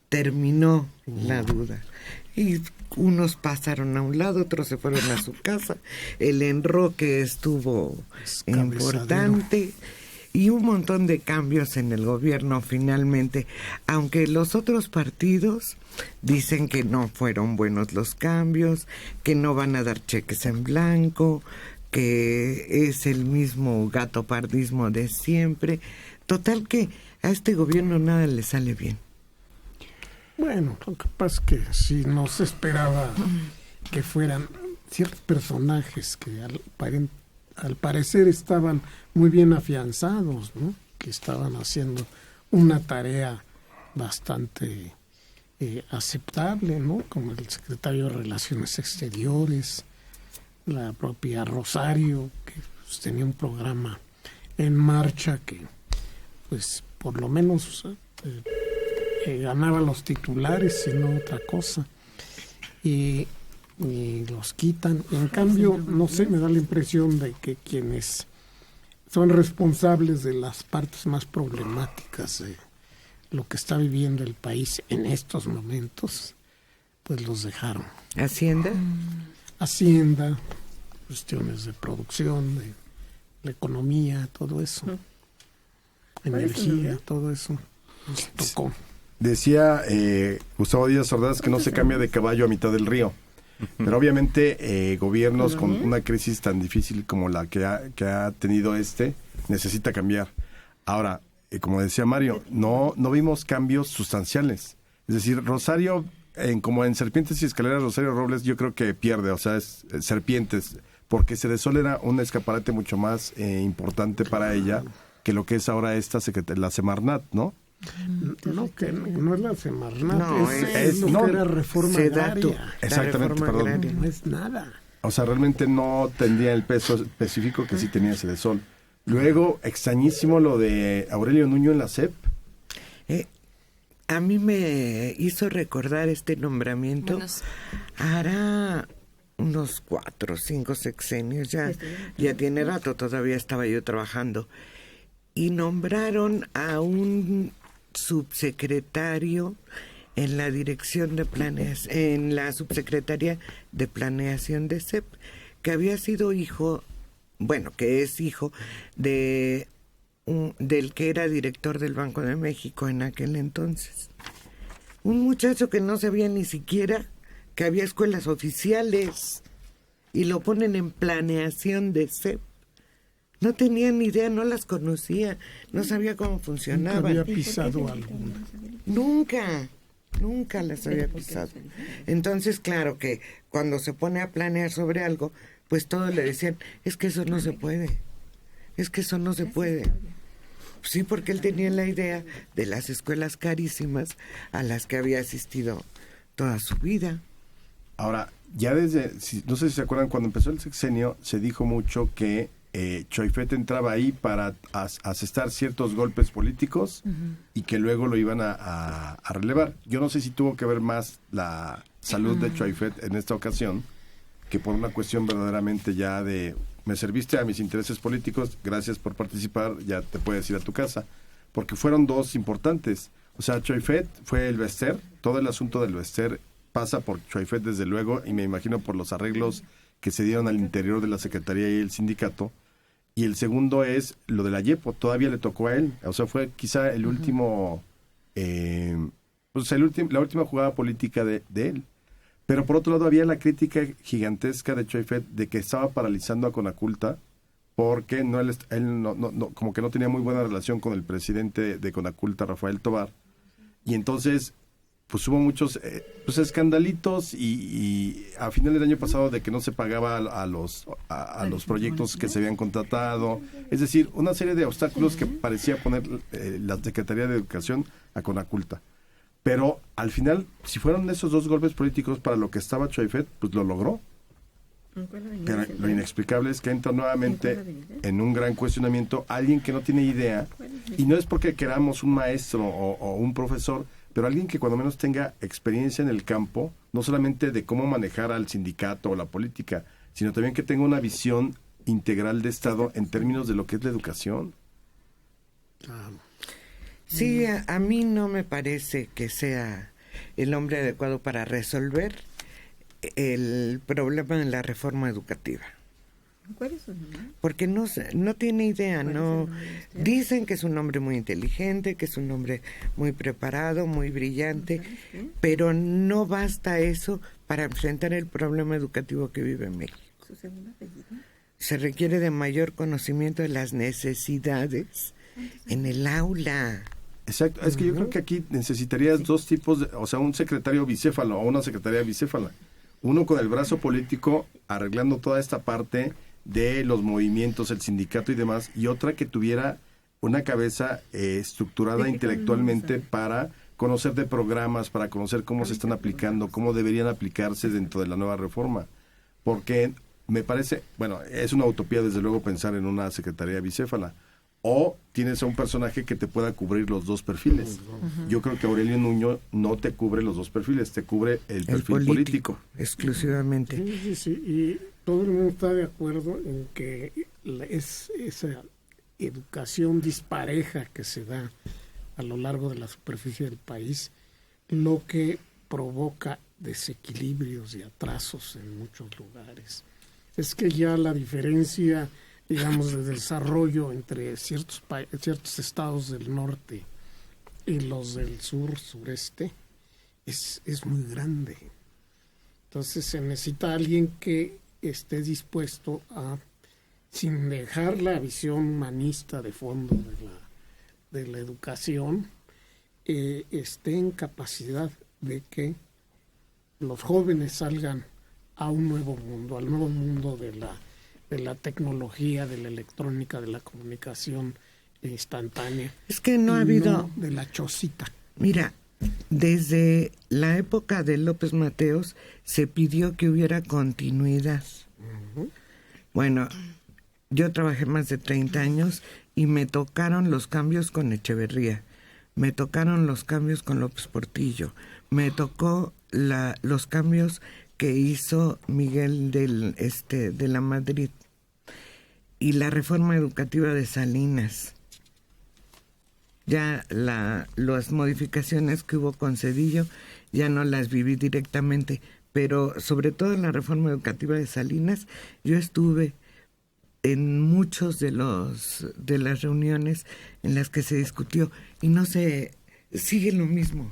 terminó la duda. Y unos pasaron a un lado, otros se fueron a su casa. El enroque estuvo importante y un montón de cambios en el gobierno finalmente, aunque los otros partidos dicen que no fueron buenos los cambios, que no van a dar cheques en blanco, que es el mismo gatopardismo de siempre. Total que a este gobierno nada le sale bien. Bueno, lo que pasa es que si no se esperaba que fueran ciertos personajes que al parecer estaban muy bien afianzados, ¿no? Que estaban haciendo una tarea bastante aceptable, ¿no? Como el secretario de Relaciones Exteriores, la propia Rosario, que pues, tenía un programa en marcha que, pues, por lo menos ganaba los titulares y no otra cosa. Y los quitan. En cambio, no sé, me da la impresión de que quienes son responsables de las partes más problemáticas de lo que está viviendo el país en estos momentos, pues los dejaron. Hacienda, cuestiones de producción, de la economía, todo eso. Energía, todo eso. Nos tocó. Decía Gustavo Díaz Ordaz que no se cambia de caballo a mitad del río. Pero obviamente gobiernos con una crisis tan difícil como la que ha tenido necesita cambiar. Ahora, como decía Mario, no vimos cambios sustanciales. Es decir, Rosario, como en Serpientes y Escaleras, Rosario Robles yo creo que pierde, o sea, es Serpientes, porque Cedesol era un escaparate mucho más importante para ella que lo que es ahora la Semarnat, ¿no? No, que no es la Semarnat, no, es lo que era reforma agraria. Exactamente, perdón. No es nada. O sea, realmente no tendría el peso específico que sí tenía Cedesol. Luego, extrañísimo lo de Aurelio Nuño en la SEP. A mí me hizo recordar este nombramiento. Hará unos 4 o 5 sexenios, ya tiene rato, todavía estaba yo trabajando. Y nombraron a un subsecretario en la dirección de en la subsecretaría de planeación de SEP, que había sido que es hijo del que era director del Banco de México en aquel entonces. Un muchacho que no sabía ni siquiera que había escuelas oficiales y lo ponen en planeación de SEP. No tenía ni idea, no las conocía, no sabía cómo funcionaban. Nunca había pisado alguna. Nunca las había pisado. Entonces, claro que cuando se pone a planear sobre algo, pues todos le decían, es que eso no se puede. Sí, porque él tenía la idea de las escuelas carísimas a las que había asistido toda su vida. Ahora, ya no sé si se acuerdan, cuando empezó el sexenio, se dijo mucho que Choyfet entraba ahí para asestar ciertos golpes políticos y que luego lo iban a relevar. Yo no sé si tuvo que ver más la salud de Choyfet en esta ocasión que por una cuestión verdaderamente ya de me serviste a mis intereses políticos, gracias por participar, ya te puedes ir a tu casa. Porque fueron dos importantes. O sea, Choyfet fue el Bester, todo el asunto del Bester pasa por Choyfet desde luego, y me imagino por los arreglos que se dieron al interior de la Secretaría y el sindicato. Y el segundo es lo de la YEPO, todavía le tocó a él. O sea, fue quizá el último, la última jugada política de él. Pero por otro lado había la crítica gigantesca de Choyfet de que estaba paralizando a Conaculta porque él como que no tenía muy buena relación con el presidente de Conaculta, Rafael Tovar. Y entonces pues hubo muchos escandalitos y a final del año pasado de que no se pagaba a los proyectos que se habían contratado, es decir, una serie de obstáculos que parecía poner la Secretaría de Educación a Conaculta. Pero al final, si fueron esos dos golpes políticos para lo que estaba Choyfet, pues lo logró. Pero lo inexplicable es que entra nuevamente en un gran cuestionamiento alguien que no tiene idea, y no es porque queramos un maestro o un profesor, pero alguien que cuando menos tenga experiencia en el campo, no solamente de cómo manejar al sindicato o la política, sino también que tenga una visión integral de Estado en términos de lo que es la educación. Sí, a mí no me parece que sea el hombre adecuado para resolver el problema de la reforma educativa. ¿Cuál es su nombre? Porque no tiene idea, no dicen que es un hombre muy inteligente, que es un hombre muy preparado, muy brillante, pero no basta eso para enfrentar el problema educativo que vive México. ¿Su segundo apellido? Se requiere de mayor conocimiento de las necesidades en el aula. Exacto, es que yo creo que aquí necesitarías dos tipos, o sea, un secretario bicéfalo o una secretaria bicéfala. Uno con el brazo político arreglando toda esta parte de los movimientos, el sindicato y demás, y otra que tuviera una cabeza estructurada intelectualmente para conocer de programas, para conocer cómo se están aplicando, cómo deberían aplicarse dentro de la nueva reforma. Porque me parece, bueno, es una utopía desde luego pensar en una secretaría bicéfala, o tienes a un personaje que te pueda cubrir los dos perfiles. Yo creo que Aurelio Nuño no te cubre los dos perfiles, te cubre el perfil político. Exclusivamente. Sí, y todo el mundo está de acuerdo en que esa educación dispareja que se da a lo largo de la superficie del país, lo que provoca desequilibrios y atrasos en muchos lugares. Es que ya la diferencia, digamos, de desarrollo entre ciertos estados del norte y los del sureste es muy grande. Entonces se necesita alguien que esté dispuesto a, sin dejar la visión humanista de fondo de la educación, esté en capacidad de que los jóvenes salgan a un nuevo mundo, al nuevo mundo de la tecnología, de la electrónica, de la comunicación instantánea. Es que no ha habido... de la chocita. Mira, desde la época de López Mateos se pidió que hubiera continuidad. Bueno, yo trabajé más de 30 años y me tocaron los cambios con Echeverría, me tocaron los cambios con López Portillo, me tocó los cambios que hizo Miguel de la Madrid y la reforma educativa de Salinas. Ya las modificaciones que hubo con Zedillo ya no las viví directamente, pero sobre todo en la reforma educativa de Salinas yo estuve en muchos de las reuniones en las que se discutió y no se sigue lo mismo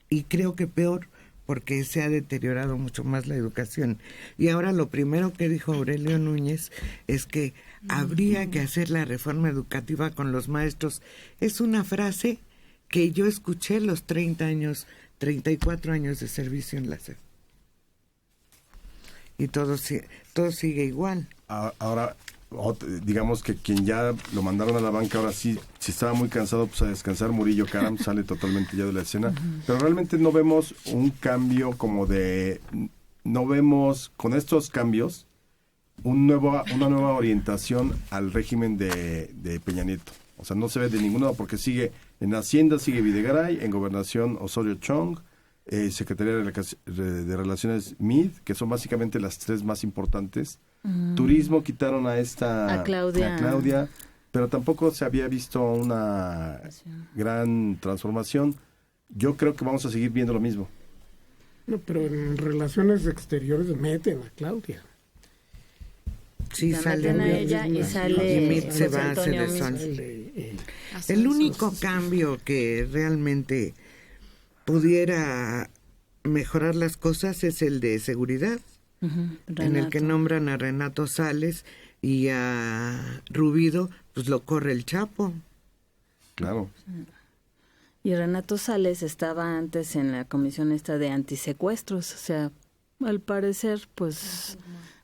y creo que peor porque se ha deteriorado mucho más la educación. Y ahora lo primero que dijo Aurelio Núñez es que habría que hacer la reforma educativa con los maestros. Es una frase que yo escuché los 34 años de servicio en la SED. Y todo sigue igual. Ahora, digamos que quien ya lo mandaron a la banca, ahora sí, si estaba muy cansado, pues a descansar. Murillo Karam sale totalmente ya de la escena, pero realmente no vemos un cambio no vemos con estos cambios una nueva orientación al régimen de Peña Nieto. O sea, no se ve de ningún lado porque sigue en Hacienda, sigue Videgaray, en Gobernación Osorio Chong, Secretaría de Relaciones MID, que son básicamente las tres más importantes. Turismo quitaron a Claudia, pero tampoco se había visto una gran transformación. Yo creo que vamos a seguir viendo lo mismo. No, pero en Relaciones Exteriores meten a Claudia. Sí, sale a ella y sale se va, se deshace. El único cambio que realmente pudiera mejorar las cosas es el de seguridad, en el que nombran a Renato Sales y a Rubido, pues lo corre el Chapo. Claro. Y Renato Sales estaba antes en la comisión esta de antisecuestros, o sea, al parecer, pues,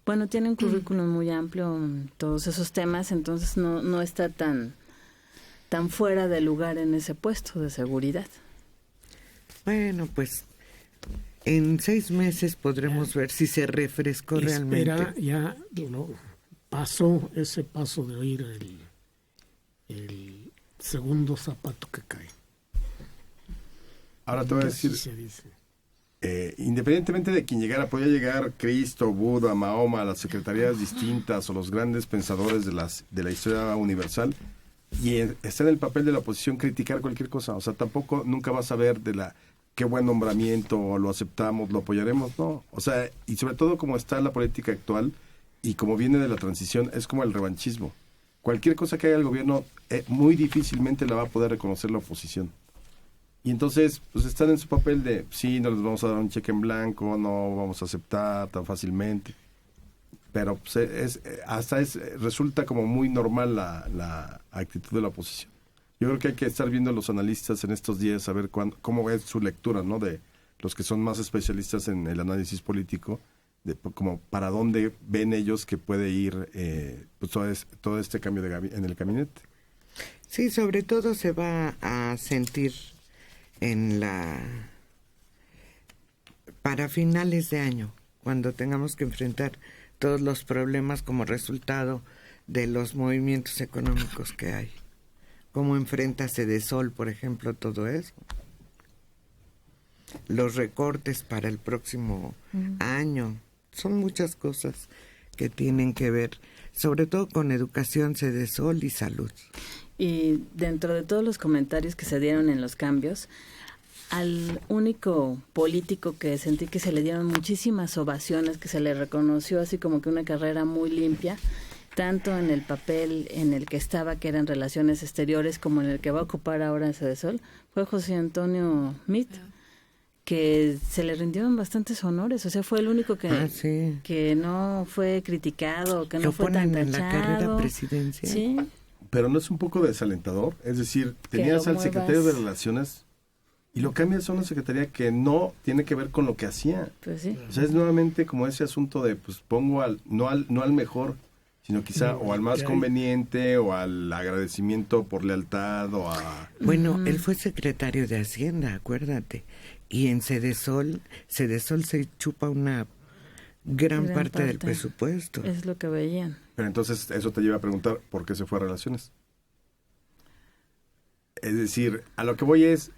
bueno, tiene un currículum muy amplio en todos esos temas, entonces no está tan fuera de lugar en ese puesto de seguridad. Bueno, pues en 6 meses podremos ver si se refrescó realmente. Ya pasó ese paso de oír el segundo zapato que cae. Ahora te voy a decir, independientemente de quien llegara, podía llegar Cristo, Buda, Mahoma, las secretarías distintas o los grandes pensadores de la historia universal, y está en el papel de la oposición criticar cualquier cosa. O sea, tampoco nunca vas a ver qué buen nombramiento, lo aceptamos, lo apoyaremos, no. O sea, y sobre todo como está la política actual y como viene de la transición, es como el revanchismo. Cualquier cosa que haga el gobierno, muy difícilmente la va a poder reconocer la oposición. Y entonces, pues están en su papel de, sí, no les vamos a dar un cheque en blanco, no vamos a aceptar tan fácilmente. Pero pues, resulta como muy normal la actitud de la oposición. Yo creo que hay que estar viendo a los analistas en estos días a ver cómo es su lectura, ¿no? De los que son más especialistas en el análisis político, de como para dónde ven ellos que puede ir pues todo este cambio en el gabinete. Sí, sobre todo se va a sentir para finales de año, cuando tengamos que enfrentar todos los problemas como resultado de los movimientos económicos que hay. ¿Cómo enfrenta Cedesol, por ejemplo, todo eso? Los recortes para el próximo año. Son muchas cosas que tienen que ver, sobre todo con educación, Cedesol y salud. Y dentro de todos los comentarios que se dieron en los cambios, al único político que sentí que se le dieron muchísimas ovaciones, que se le reconoció así como que una carrera muy limpia, tanto en el papel en el que estaba, que eran relaciones exteriores, como en el que va a ocupar ahora en Cedesol, fue José Antonio Meade, que se le rindieron bastantes honores. O sea, fue el único que no fue criticado, que no fue tan tachado. En la carrera presidencial. Sí. Pero ¿no es un poco desalentador? Es decir, tenías al secretario de Relaciones y lo cambias a una secretaría que no tiene que ver con lo que hacía. Pues sí. O sea, es nuevamente como ese asunto de, pues pongo no al mejor, sino quizá o al más conveniente o al agradecimiento por lealtad o a... Bueno, él fue secretario de Hacienda, acuérdate. Y en Cedesol se chupa una gran parte del presupuesto. Es lo que veían. Pero entonces eso te lleva a preguntar por qué se fue a Relaciones. Es decir, a lo que voy es,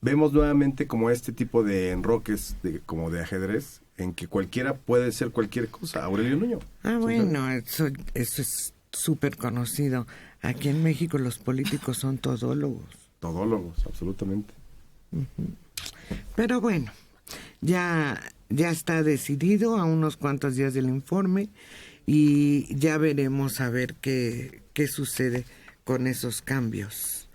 vemos nuevamente como este tipo de enroques como de ajedrez, en que cualquiera puede ser cualquier cosa. Aurelio Nuño. Bueno, eso es súper conocido. Aquí en México los políticos son todólogos. Todólogos, absolutamente. Pero bueno, ya está decidido a unos cuantos días del informe y ya veremos a ver qué sucede con esos cambios.